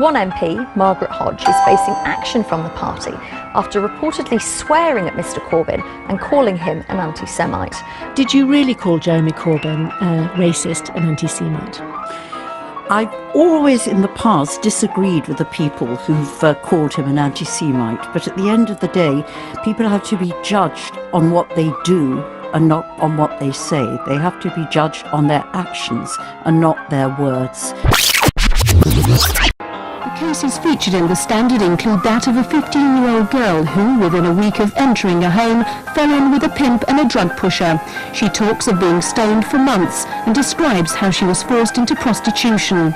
One MP, Margaret Hodge, is facing action from the party after reportedly swearing at Mr Corbyn and calling him an anti-Semite. Did you really call Jeremy Corbyn a racist and anti-Semite? I've always in the past disagreed with the people who've called him an anti-Semite, but at the end of the day, people have to be judged on what they do and not on what they say. They have to be judged on their actions and not their words. The cases featured in the Standard include that of a 15-year-old girl who, within a week of entering a home, fell in with a pimp and a drug pusher. She talks of being stoned for months and describes how she was forced into prostitution.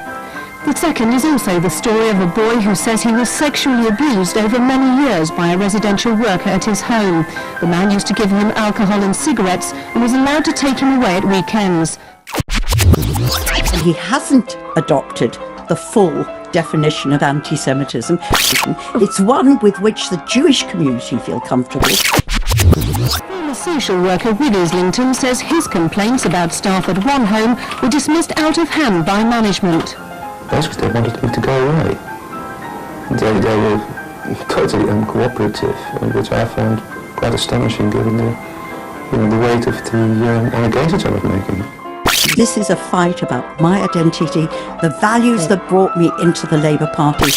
The second is also the story of a boy who says he was sexually abused over many years by a residential worker at his home. The man used to give him alcohol and cigarettes and was allowed to take him away at weekends. And he hasn't adopted the full definition of anti-Semitism. It's one with which the Jewish community feel comfortable. Former social worker Will Islington says his complaints about staff at one home were dismissed out of hand by management. Basically, they wanted me to go away. They were totally uncooperative, which I found quite astonishing given the weight of the allegations I was making. This is a fight about my identity, the values that brought me into the Labour Party.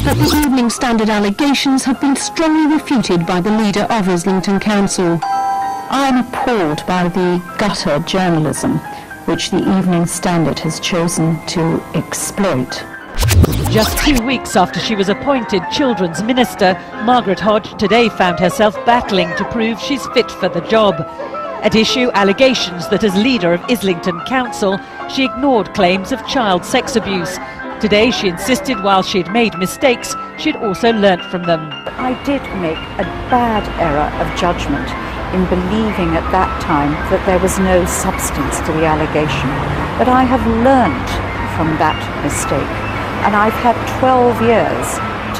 But the Evening Standard allegations have been strongly refuted by the leader of Islington Council. I'm appalled by the gutter journalism which the Evening Standard has chosen to exploit. Just 2 weeks after she was appointed Children's Minister, Margaret Hodge today found herself battling to prove she's fit for the job. At issue, allegations that as leader of Islington Council, she ignored claims of child sex abuse. Today, she insisted while she'd made mistakes, she'd also learnt from them. I did make a bad error of judgment in believing at that time that there was no substance to the allegation. But I have learnt from that mistake, and I've had 12 years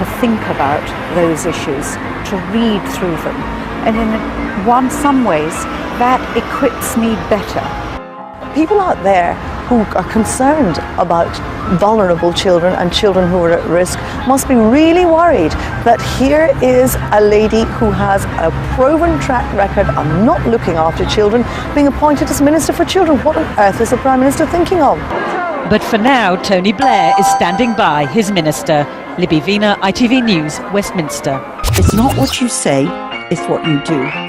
to think about those issues, to read through them, and in some ways that equips me better. People out there who are concerned about vulnerable children and children who are at risk must be really worried that here is a lady who has a proven track record of not looking after children being appointed as Minister for Children. What on earth is the Prime Minister thinking of? But for now, Tony Blair is standing by his minister. Libby Vina, ITV News, Westminster. It's not what you say, it's what you do.